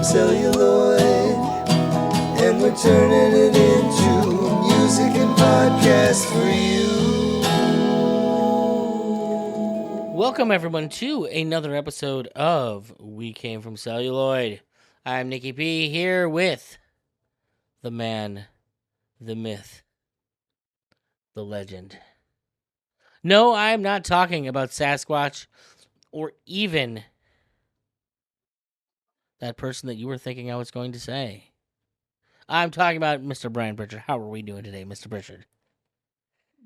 celluloid, and we're turning it into music and podcast for you. Welcome, everyone, to another episode of We Came From Celluloid. I'm Nicky P, here with the man, the myth, the legend. No, I'm not talking about Sasquatch or even that person that you were thinking I was going to say. I'm talking about Mr. Brian Pritchard. How are we doing today, Mr. Pritchard?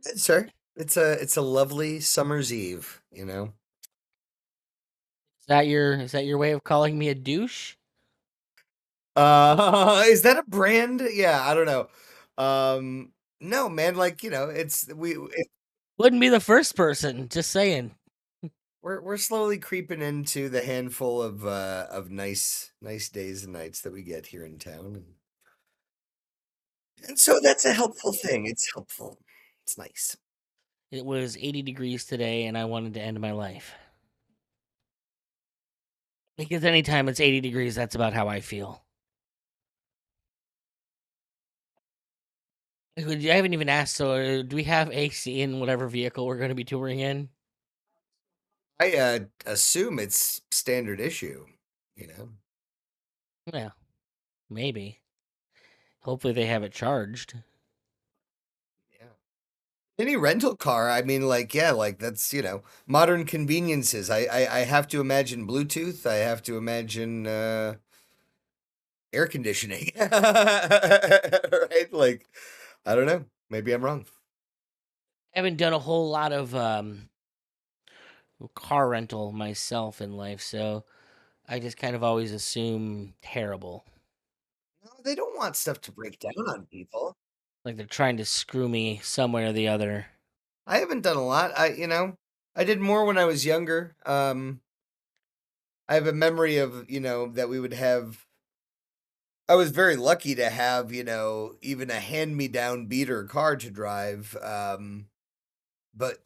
Good, sir. It's a lovely summer's eve, you know. Is that your way of calling me a douche? Is that a brand? Yeah, I don't know. No, man, like, you know, Wouldn't be the first person, just saying. we're slowly creeping into the handful of nice days and nights that we get here in town. And so that's a helpful thing. It's helpful. It's nice. It was 80 degrees today, and I wanted to end my life. Because anytime it's 80 degrees, that's about how I feel. I haven't even asked, so do we have AC in whatever vehicle we're going to be touring in? I assume it's standard issue, you know. Yeah, maybe. Hopefully they have it charged. Yeah. Any rental car, I mean, like, yeah, like that's, you know, modern conveniences. I have to imagine Bluetooth. I have to imagine air conditioning. Right? Like, I don't know. Maybe I'm wrong. I haven't done a whole lot of car rental myself in life, so I just kind of always assume terrible. No, they don't want stuff to break down on people. Like they're trying to screw me some way or the other. I haven't done a lot. I did more when I was younger. I have a memory of, you know, that we would have. I was very lucky to have, you know, even a hand-me-down beater car to drive, but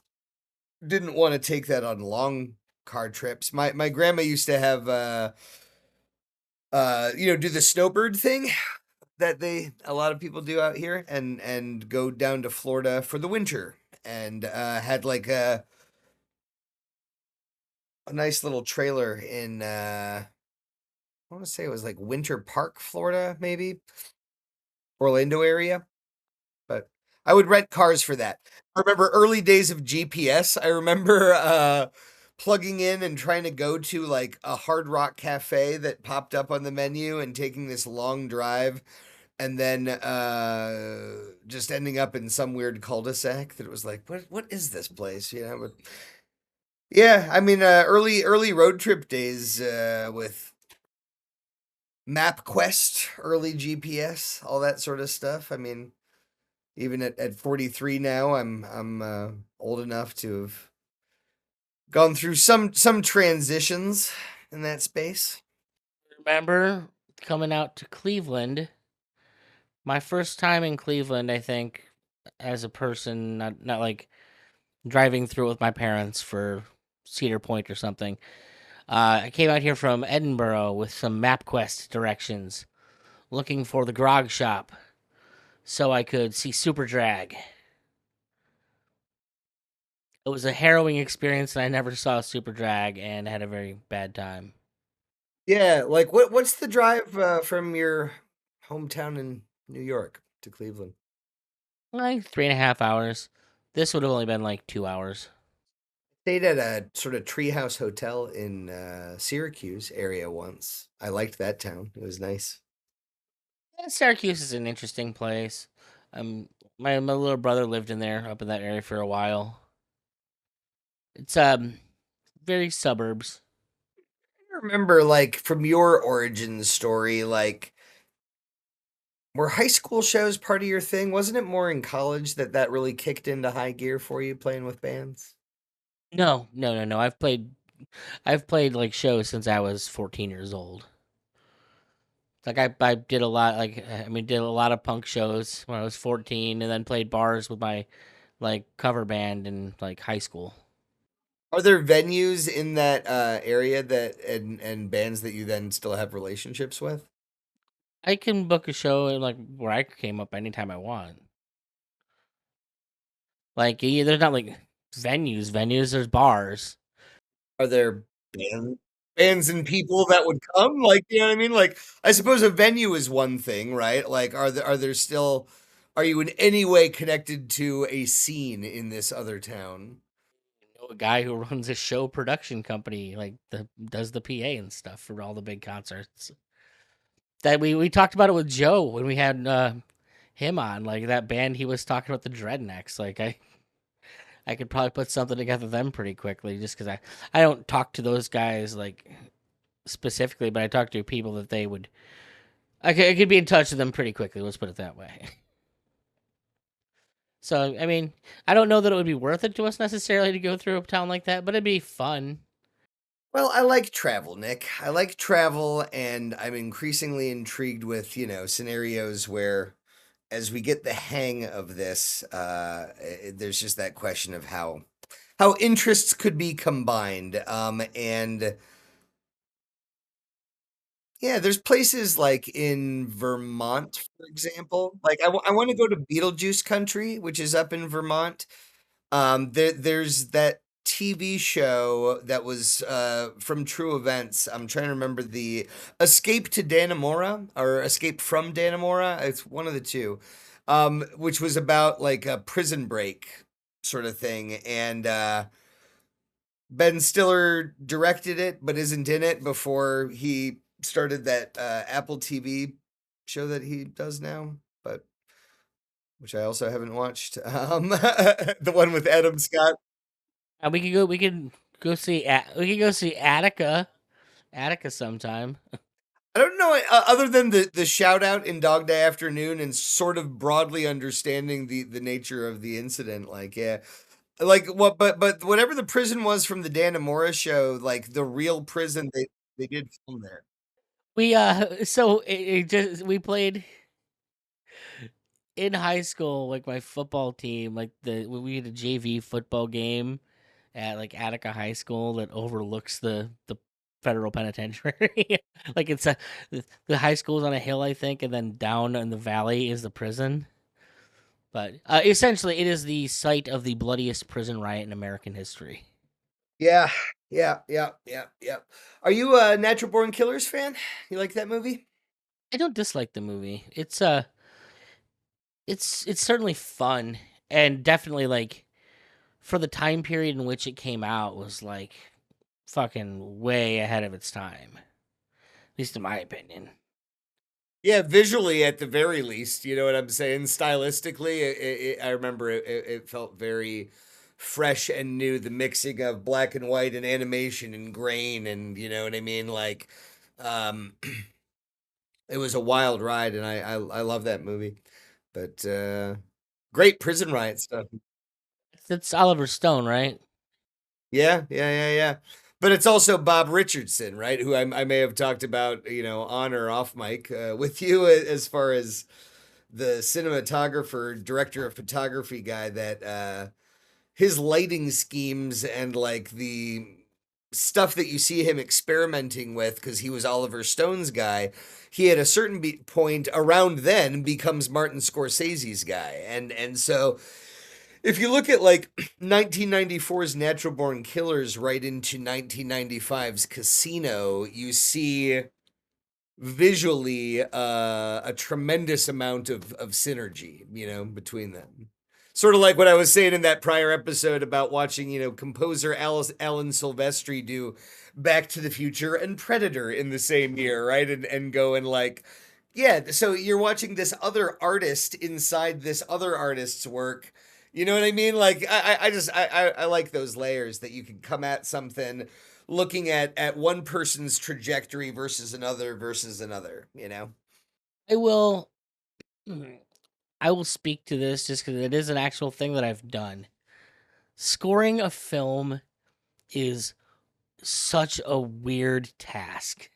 didn't want to take that on long car trips. My grandma used to have, you know, do the snowbird thing that a lot of people do out here, and go down to Florida for the winter, and had like a nice little trailer in I want to say it was like Winter Park, Florida, maybe Orlando area. But I would rent cars for that. I remember early days of GPS. I remember plugging in and trying to go to like a Hard Rock cafe that popped up on the menu and taking this long drive, and then just ending up in some weird cul-de-sac that it was like, what is this place? You know, but yeah, I mean, early road trip days with MapQuest, early GPS, all that sort of stuff. I mean, even at 43 now, I'm old enough to have gone through some transitions in that space. Remember coming out to Cleveland? My first time in Cleveland, I think, as a person, not like driving through with my parents for Cedar Point or something. I came out here from Edinburgh with some MapQuest directions, looking for the Grog Shop so I could see Superdrag. It was a harrowing experience, and I never saw Superdrag and had a very bad time. Yeah, like what's the drive from your hometown in New York to Cleveland? Like 3.5 hours. This would have only been like 2 hours. Stayed at a sort of treehouse hotel in Syracuse area once. I liked that town. It was nice. Yeah, Syracuse is an interesting place. Um, my little brother lived in there, up in that area for a while. It's very suburbs. I remember, like, from your origin story, like, were high school shows part of your thing? Wasn't it more in college that really kicked into high gear for you playing with bands? No, no, no, no. I've played like shows since I was 14 years old. Like I did a lot did a lot of punk shows when I was 14 and then played bars with my like cover band in like high school. Are there venues in that area that and bands that you then still have relationships with? I can book a show like where I came up anytime I want. Like there's not like venues. There's bars. Are there band, bands and people that would come? Like, you know what I mean? Like, I suppose a venue is one thing, right? Like, are there still, are you in any way connected to a scene in this other town? I know a guy who runs a show production company, like does the PA and stuff for all the big concerts. That we talked about it with Joe when we had him on, like that band he was talking about, the Dreadnecks. Like I could probably put something together them pretty quickly, just because I don't talk to those guys like specifically, but I talk to people that they would. I could be in touch with them pretty quickly. Let's put it that way. So I mean, I don't know that it would be worth it to us necessarily to go through a town like that, but it'd be fun. Well, I like travel, Nick. I like travel, and I'm increasingly intrigued with, scenarios where, as we get the hang of this, there's just that question of how interests could be combined. And yeah, there's places like in Vermont, for example. Like I want to go to Beetlejuice country, which is up in Vermont. There's that TV show that was from True Events. I'm trying to remember the Escape to Dannemora or Escape from Dannemora. It's one of the two, which was about like a prison break sort of thing. And Ben Stiller directed it, but isn't in it before he started that Apple TV show that he does now, but which I also haven't watched. The one with Adam Scott. And we could go. We could go see. We could go see Attica. Attica sometime. I don't know, other than the shout out in Dog Day Afternoon and sort of broadly understanding the nature of the incident. Like, yeah, like what? But whatever the prison was from the Dannemora show, like the real prison they did film there. We so it just we played in high school, like my football team, like we had a JV football game at like Attica High School that overlooks the federal penitentiary. Like the high school's on a hill, I think, and then down in the valley is the prison. But essentially, it is the site of the bloodiest prison riot in American history. Yeah, yeah. Are you a Natural Born Killers fan? You like that movie? I don't dislike the movie. It's certainly fun and definitely like for the time period in which it came out was like fucking way ahead of its time. At least in my opinion. Yeah, visually at the very least, you know what I'm saying? Stylistically, I remember it felt very fresh and new. The mixing of black and white and animation and grain, and you know what I mean? Like, um, it was a wild ride, and I love that movie. But great prison riot stuff. It's Oliver Stone, right? Yeah. But it's also Bob Richardson, right? Who I may have talked about, on or off mic with you as far as the cinematographer, director of photography guy that his lighting schemes and like the stuff that you see him experimenting with because he was Oliver Stone's guy. He at a certain point around then becomes Martin Scorsese's guy, and so if you look at like 1994's Natural Born Killers right into 1995's Casino, you see visually a tremendous amount of synergy, between them. Sort of like what I was saying in that prior episode about watching, composer Alan Silvestri do Back to the Future and Predator in the same year, right? And going like, yeah, so you're watching this other artist inside this other artist's work. You know what I mean? Like I like those layers that you can come at something looking at one person's trajectory versus another, I will I will speak to this just because it is an actual thing that I've done. Scoring a film is such a weird task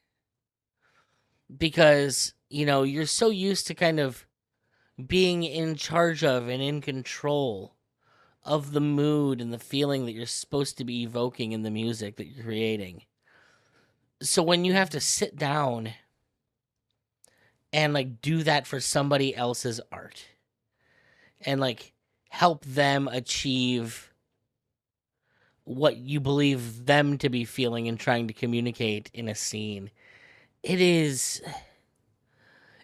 because, you're so used to kind of being in charge of and in control of the mood and the feeling that you're supposed to be evoking in the music that you're creating. So when you have to sit down and like do that for somebody else's art and like help them achieve what you believe them to be feeling and trying to communicate in a scene, it is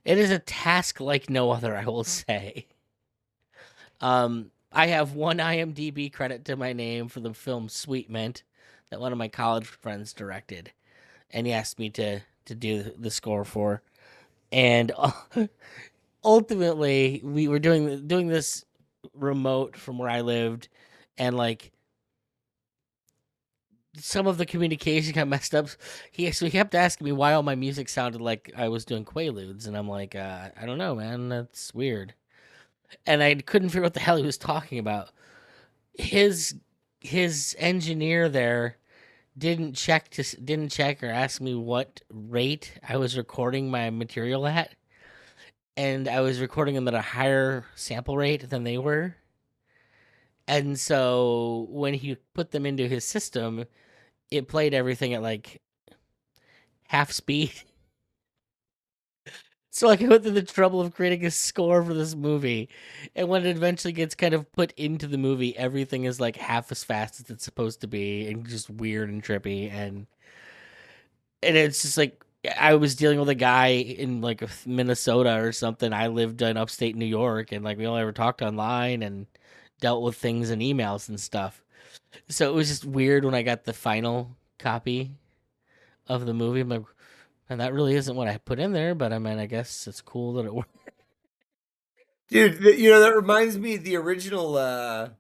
a task like no other, I will say. I have one IMDb credit to my name for the film Sweetment that one of my college friends directed, and he asked me to do the score for. And ultimately, we were doing this remote from where I lived, and like some of the communication got messed up. So he kept asking me why all my music sounded like I was doing Quaaludes, and I'm like, I don't know, man, that's weird. And I couldn't figure out what the hell he was talking about. His engineer there didn't check or ask me what rate I was recording my material at, and I was recording them at a higher sample rate than they were. And so when he put them into his system, it played everything at like half speed. So like I went through the trouble of creating a score for this movie, and when it eventually gets kind of put into the movie, everything is like half as fast as it's supposed to be, and just weird and trippy, and it's just like I was dealing with a guy in like Minnesota or something. I lived in upstate New York, and like we only ever talked online and dealt with things in emails and stuff. So it was just weird when I got the final copy of the movie. I'm like, and that really isn't what I put in there, but I mean, I guess it's cool that it worked. Dude, that reminds me of the original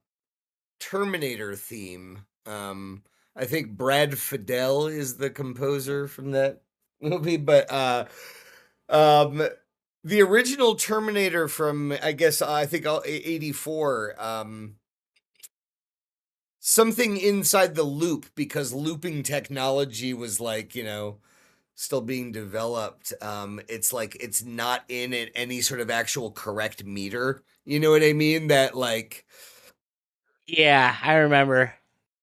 Terminator theme. I think Brad Fidel is the composer from that movie, but um, the original Terminator from I think 84. Something inside the loop, because looping technology was like still being developed. It's like it's not in it any sort of actual correct meter. You know what I mean? That like Yeah, I remember.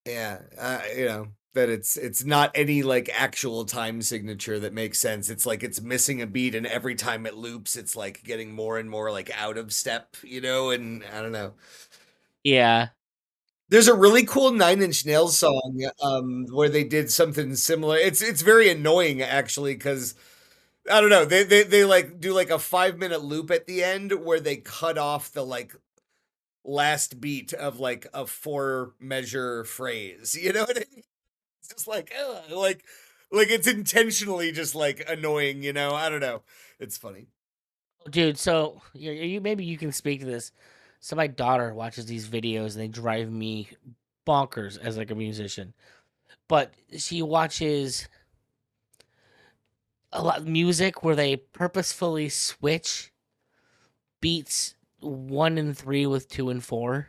yeah, that it's not any like actual time signature that makes sense. It's like it's missing a beat, and every time it loops, it's like getting more and more like out of step. And I don't know. Yeah. There's a really cool Nine Inch Nails song where they did something similar. It's very annoying actually because I don't know. They like do like a 5 minute loop at the end where they cut off the like last beat of like a 4 measure phrase. You know what I mean? It's just like ugh, like it's intentionally just like annoying. I don't know. It's funny. Dude, so you maybe you can speak to this. So my daughter watches these videos and they drive me bonkers as like a musician. But she watches a lot of music where they purposefully switch beats 1 and 3 with 2 and 4.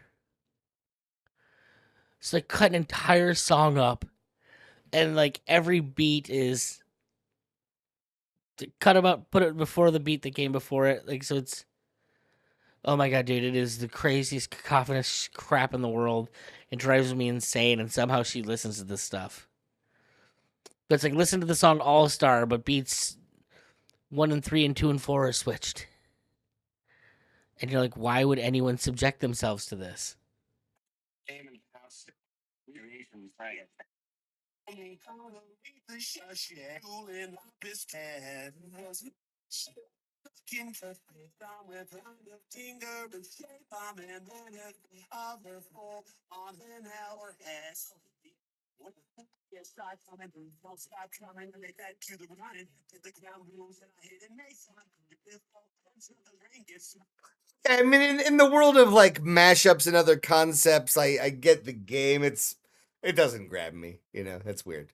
So they cut an entire song up, and like every beat is to cut them up, put it before the beat that came before it. Like so, it's oh my god, dude! It is the craziest cacophonous crap in the world. It drives me insane, and somehow she listens to this stuff. But it's like listen to the song All Star, but beats 1 and 3 and 2 and 4 are switched, and you're like, why would anyone subject themselves to this? I mean, in the world of like mashups and other concepts, I get the game. It doesn't grab me. That's weird.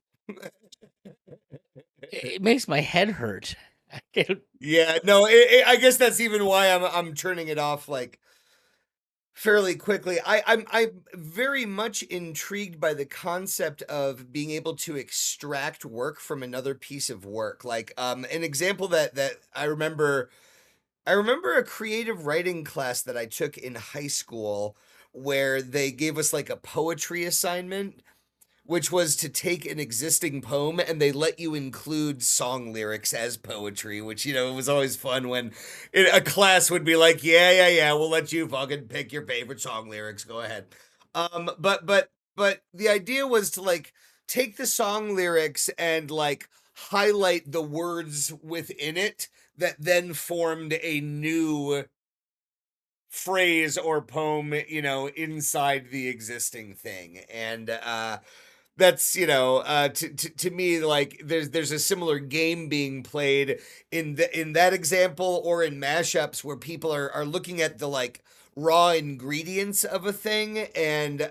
It makes my head hurt. I can't- Yeah, no, I guess that's even why I'm turning it off like fairly quickly. I'm very much intrigued by the concept of being able to extract work from another piece of work. Like an example that I remember a creative writing class that I took in high school where they gave us like a poetry assignment, which was to take an existing poem and they let you include song lyrics as poetry, which, you know, it was always fun when a class would be like, yeah, we'll let you fucking pick your favorite song lyrics. Go ahead. But the idea was to like take the song lyrics and like highlight the words within it that then formed a new phrase or poem, you know, inside the existing thing. And that's, you know, to me, like there's a similar game being played in that example, or in mashups where people are looking at the like raw ingredients of a thing and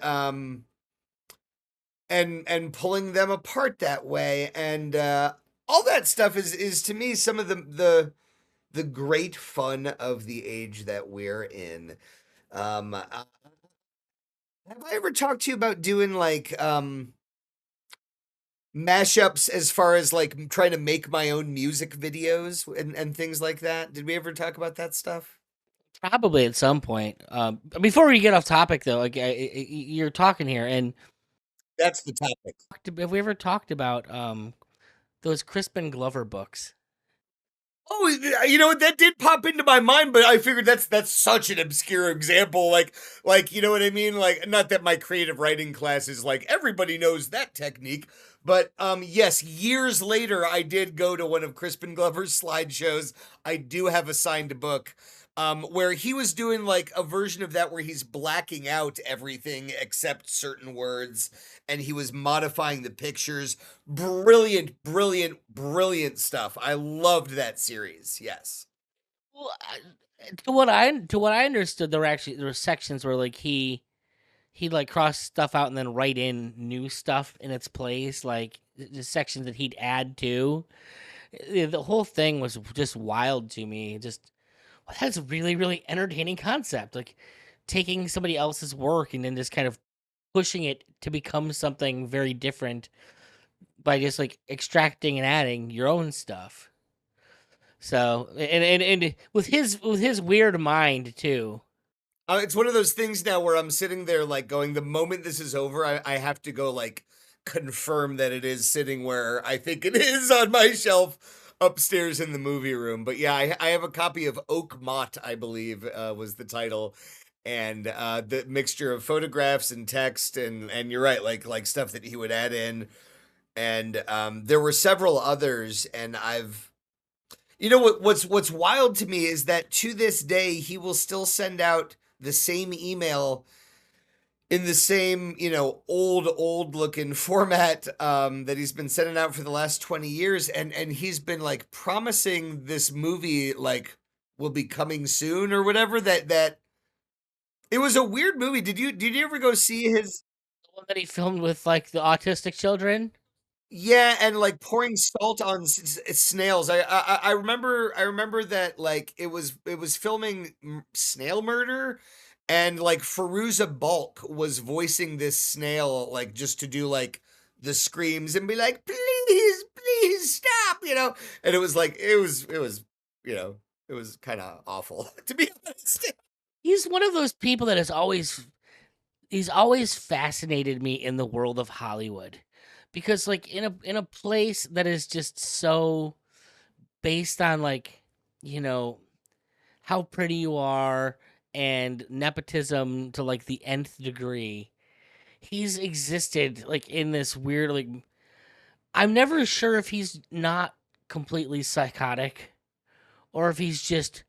pulling them apart that way. And all that stuff is to me some of the great fun of the age that we're in. Have I ever talked to you about doing like mashups as far as like trying to make my own music videos and things like that? Did we ever talk about that stuff? Probably at some point. Before we get off topic, though, like you're talking here, and That's the topic. have we ever talked about those Crispin Glover books? Oh, you know what? That did pop into my mind, but I figured that's such an obscure example. Like you know what I mean? Like, not that my creative writing class is like everybody knows that technique, but yes, years later, I did go to one of Crispin Glover's slideshows. I do have a signed book. Where he was doing like a version of that where he's blacking out everything except certain words, and he was modifying the pictures. Brilliant, brilliant, brilliant stuff. I loved that series. Yes. Well, to what I understood, there were sections where like he like cross stuff out and then write in new stuff in its place, like the sections that he'd add to. The whole thing was just wild to me. Just well, that's a really really entertaining concept. Like taking somebody else's work and then just kind of pushing it to become something very different by just like extracting and adding your own stuff. So and with his weird mind too. It's one of those things now where I'm sitting there like going, the moment this is over, I have to go like confirm that it is sitting where I think it is on my shelf upstairs in the movie room. But yeah, I have a copy of Oak Mott, I believe was the title. And the mixture of photographs and text, and you're right, like stuff that he would add in. And there were several others, and I've you know what's wild to me is that to this day he will still send out the same email in the same, you know, old looking format that he's been sending out for the last 20 years, and he's been like promising this movie like will be coming soon or whatever. That it was a weird movie. Did you ever go see his? The one that he filmed with like the autistic children. Yeah, and like pouring salt on snails. I remember that like it was filming snail murder, and like Fairuza Balk was voicing this snail like just to do like the screams and be like, please stop, you know. And it was like it was you know it was kind of awful to be honest. He's one of those people that has always he's always fascinated me in the world of Hollywood. Because like in a place that is just so based on like, you know, how pretty you are and nepotism to like the nth degree. He's existed like in this weird like I'm never sure if he's not completely psychotic or if he's just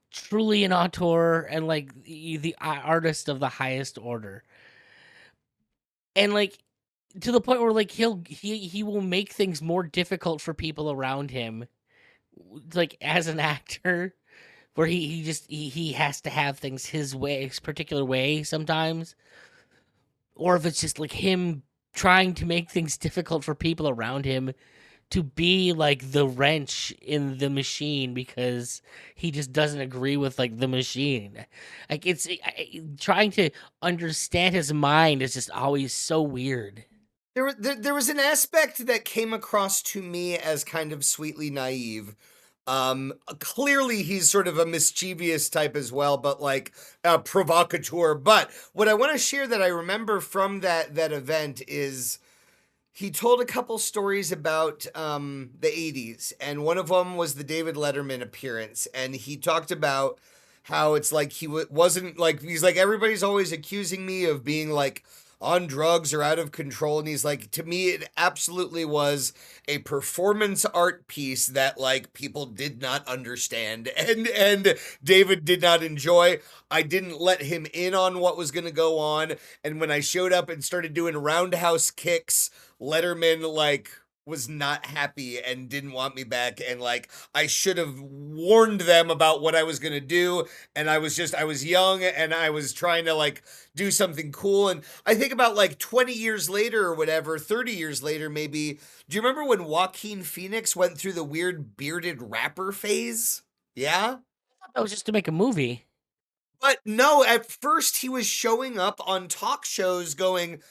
truly an auteur and like the artist of the highest order. And like to the point where like he will make things more difficult for people around him like as an actor where he has to have things his way, his particular way sometimes, or if it's just like him trying to make things difficult for people around him to be like the wrench in the machine because he just doesn't agree with like the machine. Like trying to understand his mind is just always so weird. There was an aspect that came across to me as kind of sweetly naive, Clearly he's sort of a mischievous type as well, but like a provocateur. But what I want to share that I remember from that event is he told a couple stories about the 80s, and one of them was the David Letterman appearance, and he talked about how it's like he wasn't like, he's like, everybody's always accusing me of being like on drugs or out of control, and he's like, to me it absolutely was a performance art piece that like people did not understand, and David did not enjoy. I didn't let him in on what was going to go on, and when I showed up and started doing roundhouse kicks, Letterman like was not happy and didn't want me back, and like I should have warned them about what I was going to do, and I was young and I was trying to like do something cool. And I think about like 20 years later or whatever, 30 years later maybe, do you remember when Joaquin Phoenix went through the weird bearded rapper phase? Yeah? That was just to make a movie. But no, at first he was showing up on talk shows going,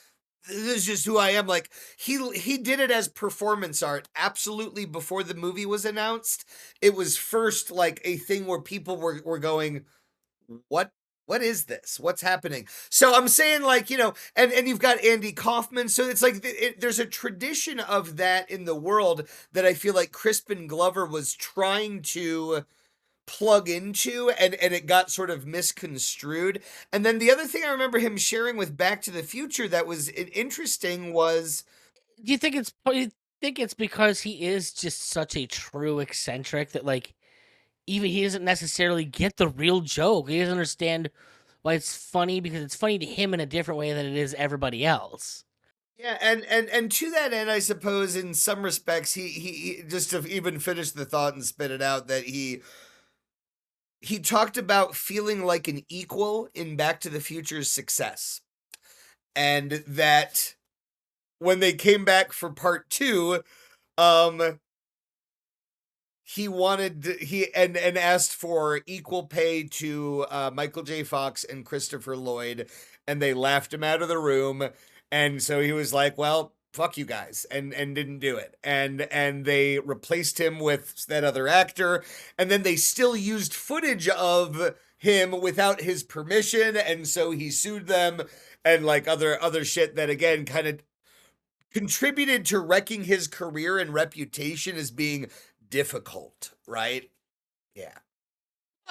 this is just who I am. Like he did it as performance art absolutely before the movie was announced. It was first like a thing where people were going, what is this? What's happening? So I'm saying like, you know, and you've got Andy Kaufman, so it's like there's a tradition of that in the world that I feel like Crispin Glover was trying to plug into, and it got sort of misconstrued. And then the other thing I remember him sharing with Back to the Future that was interesting was, Do you think it's because he is just such a true eccentric that like even he doesn't necessarily get the real joke. He doesn't understand why it's funny because it's funny to him in a different way than it is everybody else. yeah, and to that end, I suppose in some respects he just to even finish the thought and spit it out, that he talked about feeling like an equal in Back to the Future's success, and that when they came back for part two, um he wanted and asked for equal pay to Michael J. Fox and Christopher Lloyd, and they laughed him out of the room. And so he was like, "Well, fuck you guys," and didn't do it. And they replaced him with that other actor, and then they still used footage of him without his permission, and so he sued them, and like other shit that again kind of contributed to wrecking his career and reputation as being difficult, right? Yeah.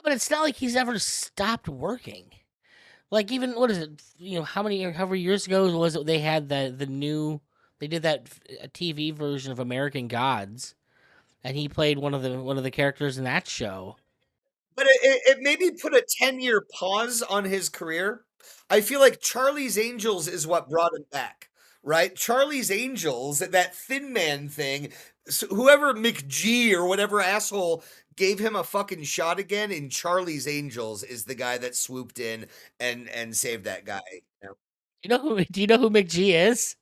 But it's not like he's ever stopped working. Like even what is it? You know, however years ago was it they had the new they did that a TV version of American Gods, and he played one of the characters in that show. But it maybe put a 10-year pause on his career. I feel like Charlie's Angels is what brought him back, right? Charlie's Angels, that Thin Man thing, so whoever McG or whatever asshole gave him a fucking shot again in Charlie's Angels is the guy that swooped in and saved that guy. You know? Do you know who McG is?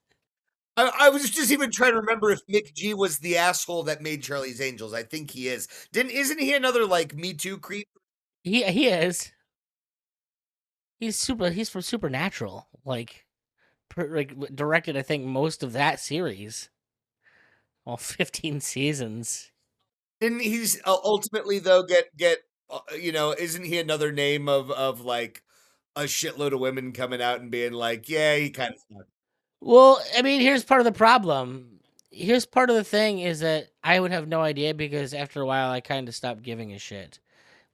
I was just even trying to remember if Mick G was the asshole that made Charlie's Angels. I think he is. Isn't he another like Me Too creep? He is. He's from Supernatural. Directed I think most of that series. All 15 seasons. Didn't he's ultimately though get you know, isn't he another name of like a shitload of women coming out and being like, yeah, he kind of Well, I mean, here's part of the problem. Here's part of the thing is that I would have no idea because after a while I kind of stopped giving a shit.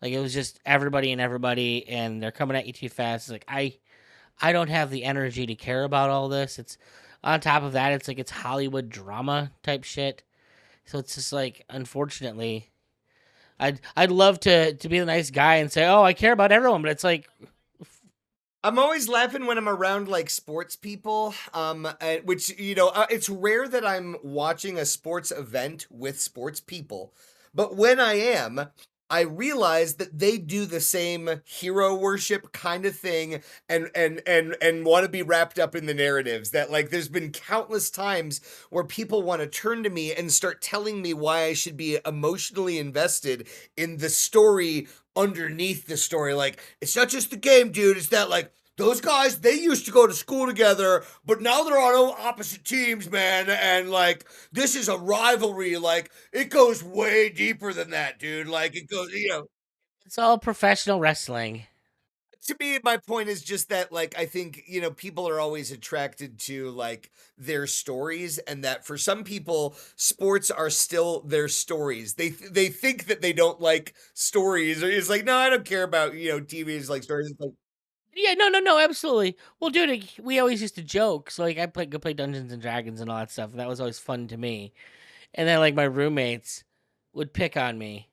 Like it was just everybody and they're coming at you too fast. It's like I don't have the energy to care about all this. It's on top of that it's like it's Hollywood drama type shit. So it's just like unfortunately I'd love to be the nice guy and say, "Oh, I care about everyone," but it's like I'm always laughing when I'm around like sports people, which you know, it's rare that I'm watching a sports event with sports people, but when I am, I realize that they do the same hero worship kind of thing, and want to be wrapped up in the narratives. That like, there's been countless times where people want to turn to me and start telling me why I should be emotionally invested in the story underneath the story. Like, it's not just the game, dude. It's that like those guys, they used to go to school together, but now they're on opposite teams, man. And like, this is a rivalry. Like, it goes way deeper than that, dude. Like, it goes, It's all professional wrestling. to me, my point is just that, like, I think, people are always attracted to, like, their stories, and that for some people, sports are still their stories. They think that they don't like stories, or it's like, no, I don't care about, TV's like stories. It's like, Yeah, no, absolutely. Well, dude, we always used to joke. So, like, I go play Dungeons and Dragons and all that stuff, and that was always fun to me. And then, like, my roommates would pick on me,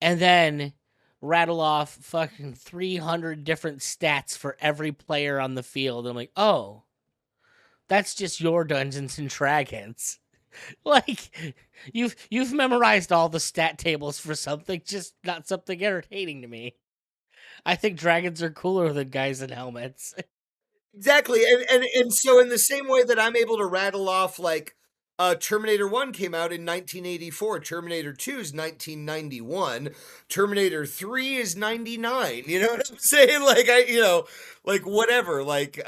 and then rattle off fucking 300 different stats for every player on the field. I'm like, oh, that's just your Dungeons and Dragons. Like, you've memorized all the stat tables for something, just not something entertaining to me. I think dragons are cooler than guys in helmets. exactly. And so in the same way that I'm able to rattle off, like, Terminator 1 came out in 1984, Terminator 2 is 1991, Terminator 3 is 99. You know what I'm saying? Like, like, whatever. Like,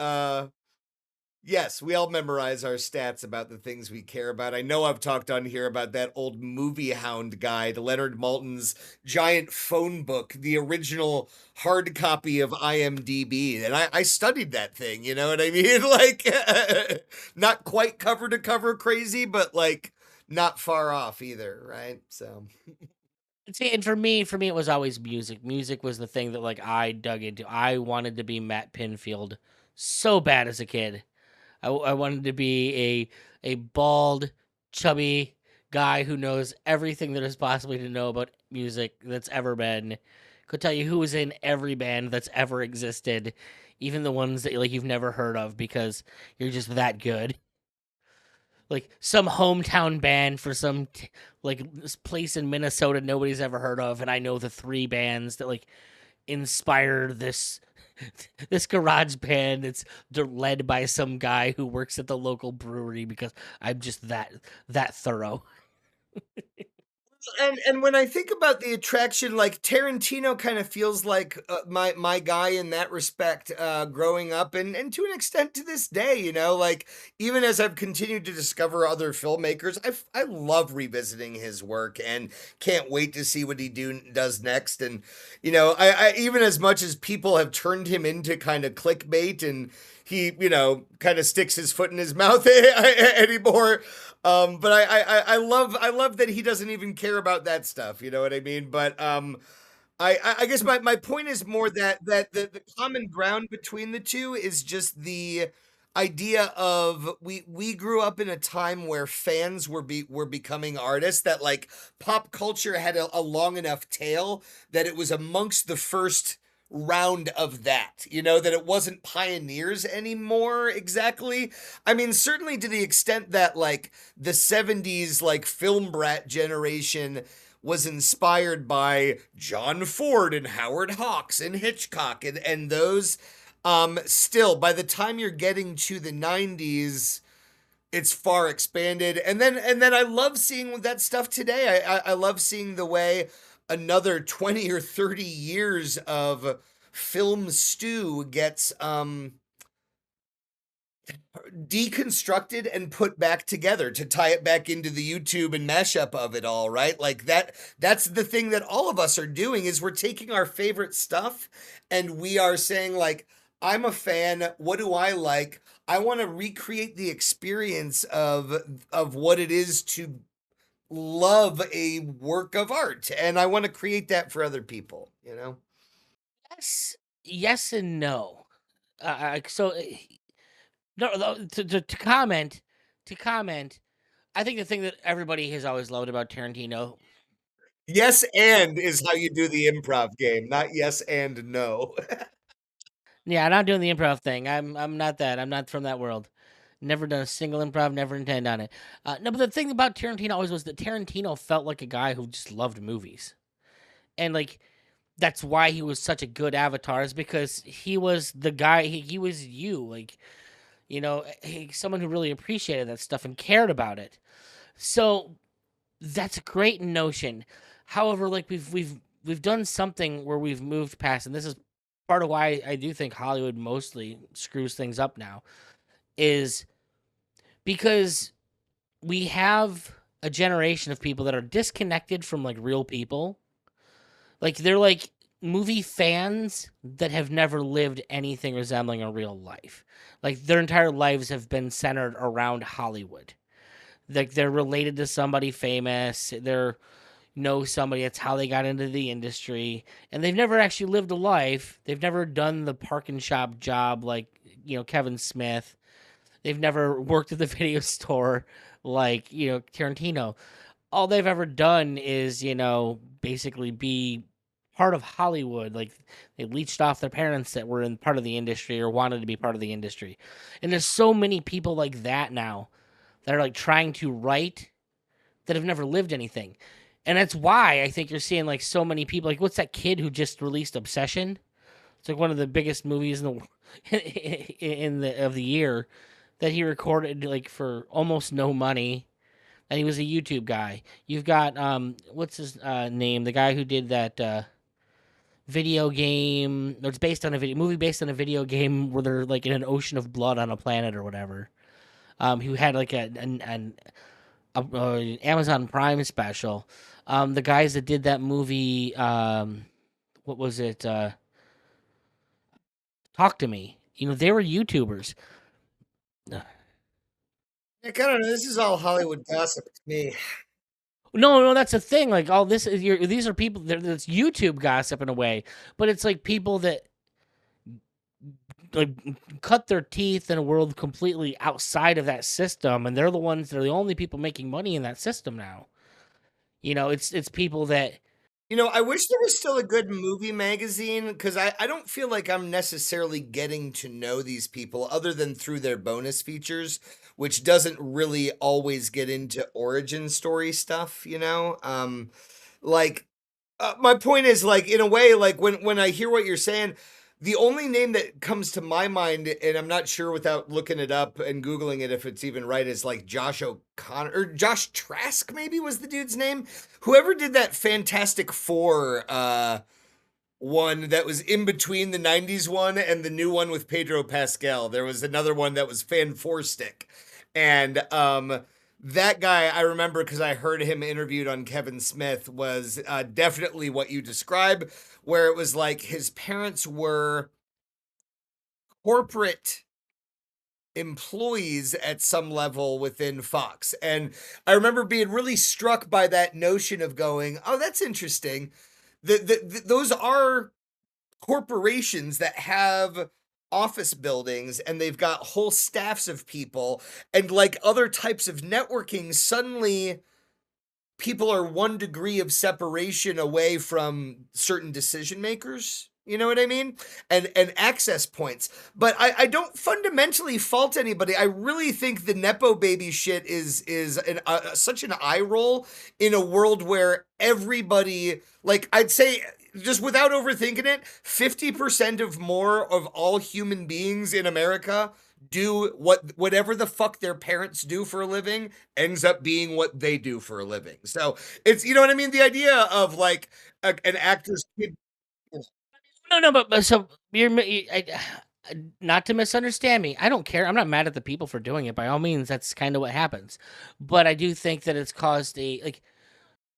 yes, we all memorize our stats about the things we care about. I know I've talked on here about that old Movie Hound guide, Leonard Maltin's giant phone book, the original hard copy of IMDb. And I studied that thing, you know what I mean? Like, not quite cover to cover crazy, but like not far off either, right? So, See, and for me, it was always music. Music was the thing that like I dug into. I wanted to be Matt Pinfield so bad as a kid. I wanted to be a bald, chubby guy who knows everything there is possibly to know about music that's ever been. Could tell you who was in every band that's ever existed, even the ones that like you've never heard of because you're just that good. Like some hometown band for some like this place in Minnesota nobody's ever heard of, and I know the three bands that like inspired this garage band. It's they're led by some guy who works at the local brewery because I'm just that thorough. and when I think about the attraction, like Tarantino kind of feels like my guy in that respect, growing up, and to an extent to this day, like even as I've continued to discover other filmmakers, I love revisiting his work and can't wait to see what he does next. And I even as much as people have turned him into kind of clickbait and he kind of sticks his foot in his mouth anymore. But I love that he doesn't even care about that stuff. You know what I mean? But I guess my point is more that the common ground between the two is just the idea of we grew up in a time where fans were becoming artists, that like pop culture had a long enough tail that it was amongst the first round of that, that it wasn't pioneers anymore exactly. I mean, certainly to the extent that like the 70s like film brat generation was inspired by John Ford and Howard Hawks and Hitchcock and those, still by the time you're getting to the 90s, it's far expanded. And then I love seeing that stuff today. I love seeing the way another 20 or 30 years of film stew gets deconstructed and put back together to tie it back into the YouTube and mashup of it all, right? Like that's the thing that all of us are doing, is we're taking our favorite stuff and we are saying like, I'm a fan, what do I like? I want to recreate the experience of what it is to love a work of art, and I want to create that for other people. Yes, yes, and no. So no, to comment. I think the thing that everybody has always loved about Tarantino. Yes, and is how you do the improv game, not yes and no. Yeah, I'm not doing the improv thing. I'm not that. I'm not from that world. Never done a single improv. Never intend on it. No, but the thing about Tarantino always was that Tarantino felt like a guy who just loved movies, and like that's why he was such a good avatar. Is because he was the guy. He was you. Like someone who really appreciated that stuff and cared about it. So that's a great notion. However, like we've done something where we've moved past, and this is part of why I do think Hollywood mostly screws things up now is because we have a generation of people that are disconnected from like real people. Like they're like movie fans that have never lived anything resembling a real life. Like their entire lives have been centered around Hollywood. Like they're related to somebody famous. They're know somebody. That's how they got into the industry, and they've never actually lived a life. They've never done the park and shop job like Kevin Smith. They've never worked at the video store like Tarantino. All they've ever done is basically be part of Hollywood. Like they leached off their parents that were in part of the industry or wanted to be part of the industry. And there's so many people like that now that are like trying to write that have never lived anything. And that's why I think you're seeing like so many people. Like, what's that kid who just released Obsession? It's like one of the biggest movies in the of the year that he recorded like for almost no money. And he was a YouTube guy. You've got what's his name? The guy who did that video game. Or it's based on a video movie based on a video game where they're like in an ocean of blood on a planet or whatever. Who had like an Amazon Prime special. The guys that did that movie, what was it? Talk to Me. They were YouTubers. Nick, I don't know. This is all Hollywood gossip to me. No, no, that's the thing. Like all this is these are people that's YouTube gossip in a way, but it's like people that like cut their teeth in a world completely outside of that system, and they're the ones that are the only people making money in that system now. It's people that I wish there was still a good movie magazine because I don't feel like I'm necessarily getting to know these people other than through their bonus features, which doesn't really always get into origin story stuff. Like my point is like in a way like when I hear what you're saying, the only name that comes to my mind, and I'm not sure without looking it up and Googling it if it's even right, is like Josh O'Connor or Josh Trask, maybe was the dude's name. Whoever did that Fantastic Four one that was in between the 90s one and the new one with Pedro Pascal. There was another one that was Fan Four Stick. And that guy, I remember because I heard him interviewed on Kevin Smith, was definitely what you describe, where it was like his parents were corporate employees at some level within Fox. And I remember being really struck by that notion of going, oh, that's interesting. Those are corporations that have office buildings and they've got whole staffs of people, and like other types of networking, suddenly people are 1 degree of separation away from certain decision makers. You know what I mean? And access points. But I don't fundamentally fault anybody. I really think the Nepo baby shit is such an eye roll in a world where everybody, like I'd say, just without overthinking it, 50% of more of all human beings in America do whatever the fuck their parents do for a living ends up being what they do for a living. So it's, you know what I mean? The idea of like an actor's kid. no, but so not to misunderstand me. I don't care. I'm not mad at the people for doing it. By all means, that's kind of what happens. But I do think that it's caused a like.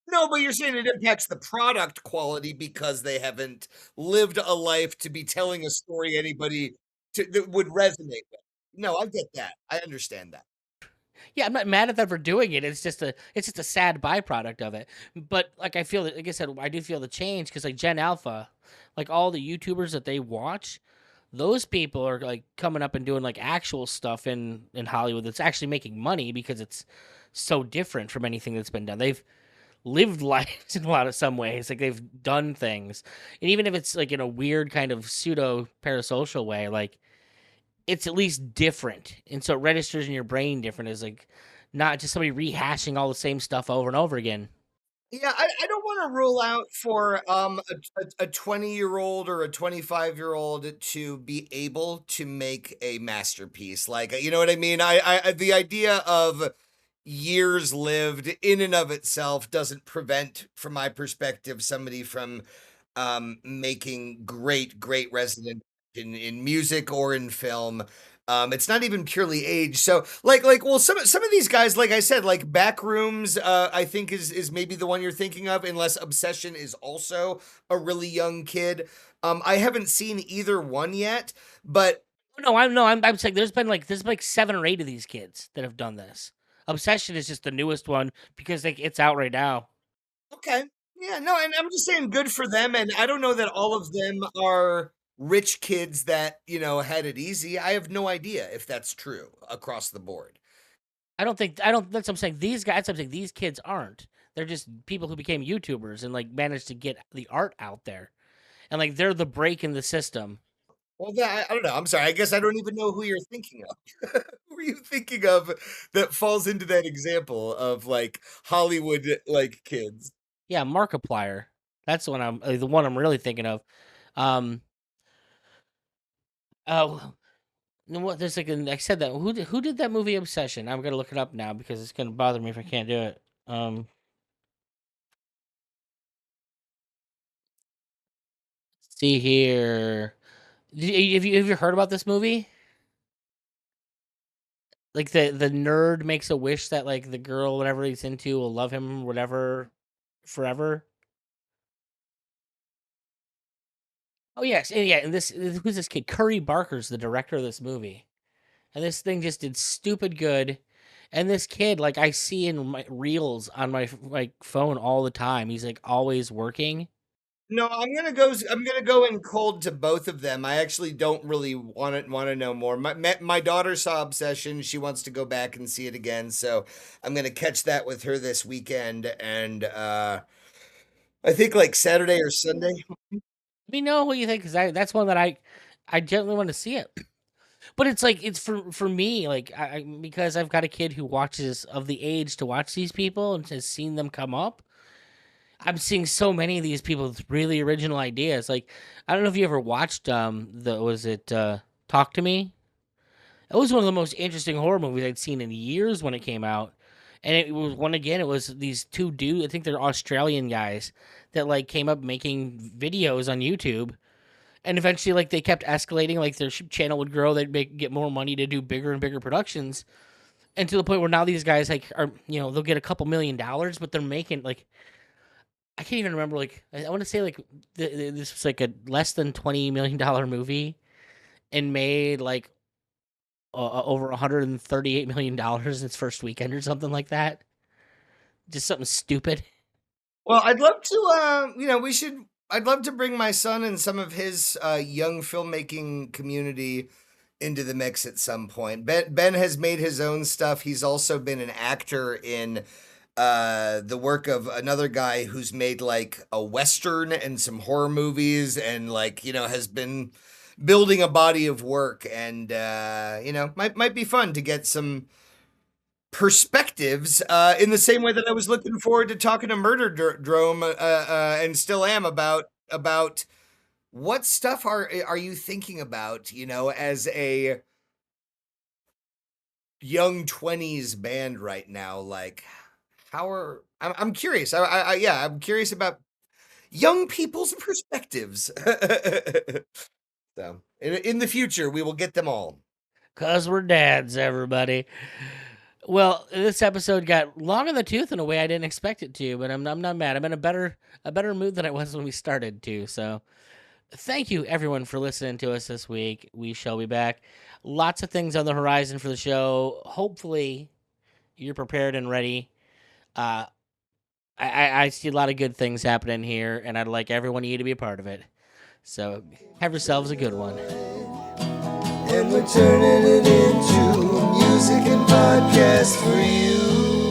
No, but you're saying it impacts the product quality because they haven't lived a life to be telling a story anybody that would resonate with. No, I get that. I understand that. Yeah, I'm not mad at them for doing it. It's just a sad byproduct of it. But like I feel that, like I said, I do feel the change because like Gen Alpha, like all the YouTubers that they watch, those people are like coming up and doing like actual stuff in Hollywood that's actually making money because it's so different from anything that's been done. They've lived lives in a lot of some ways, like they've done things, and even if it's like in a weird kind of pseudo parasocial way, like it's at least different, and so it registers in your brain different as like not just somebody rehashing all the same stuff over and over again. Yeah, I don't want to rule out for a 20-year-old or a 25-year-old to be able to make a masterpiece. Like, you know what I mean? The idea of years lived in and of itself doesn't prevent, from my perspective, somebody from making great resonance in music or in film. It's not even purely age. So well, some of these guys, like I said, like Backrooms, I think is maybe the one you're thinking of, unless Obsession is also a really young kid. I haven't seen either one yet, but I'm saying there's been like 7 or 8 of these kids that have done this. Obsession is just the newest one because like it's out right now. okay. Yeah, no, and I'm just saying good for them. And I don't know that all of them are rich kids that, had it easy. I have no idea if that's true across the board. I don't that's what I'm saying. These guys, I'm saying these kids aren't. They're just people who became YouTubers and like managed to get the art out there. And like they're the break in the system. Well, I don't know. I'm sorry. I guess I don't even know who you're thinking of. Who are you thinking of that falls into that example of like Hollywood like kids? Yeah, Markiplier. That's the one I'm really thinking of. Um oh, what there's like I said that who did that movie Obsession? I'm gonna look it up now because it's gonna bother me if I can't do it. See here. Have you heard about this movie? Like the nerd makes a wish that like the girl whatever he's into will love him whatever forever. Oh yes, and yeah, and this who's this kid? Curry Barker's the director of this movie, and this thing just did stupid good. And this kid, like I see in my reels on my like phone all the time. He's like always working. No, I'm gonna go in cold to both of them. I actually don't really want to know more. My daughter saw Obsession. She wants to go back and see it again, so I'm gonna catch that with her this weekend. And I think like Saturday or Sunday. Let me know what you think because that's one that I genuinely want to see it. But it's like it's for me like because I've got a kid who watches of the age to watch these people and has seen them come up. I'm seeing so many of these people with really original ideas. Like I don't know if you ever watched the was it Talk to Me? It was one of the most interesting horror movies I'd seen in years when it came out. And it was one again. It was these two dudes. I think they're Australian guys that like came up making videos on YouTube, and eventually like they kept escalating. Like their channel would grow. They'd get more money to do bigger and bigger productions, and to the point where now these guys like are they'll get a couple $1,000,000, but they're making like I can't even remember. Like I want to say like this was like a less than $20 million movie and made like over $138 million in its first weekend or something like that. Just something stupid. Well, I'd love to. We should. I'd love to bring my son and some of his young filmmaking community into the mix at some point. Ben has made his own stuff. He's also been an actor in the work of another guy who's made like a western and some horror movies, and like has been building a body of work. And might be fun to get some perspectives in the same way that I was looking forward to talking to Drome and still am about what stuff are you thinking about, as a young 20s band right now. Like I'm curious. I'm curious about young people's perspectives. So in the future we will get them all. Cause we're dads, everybody. Well, this episode got long in the tooth in a way I didn't expect it to, but I'm not mad. I'm in a better mood than I was when we started to. So, thank you everyone for listening to us this week. We shall be back. Lots of things on the horizon for the show. Hopefully, you're prepared and ready. I see a lot of good things happening here, and I'd like every one of you to be a part of it. So, have yourselves a good one. And we're turning it into music and podcast for you.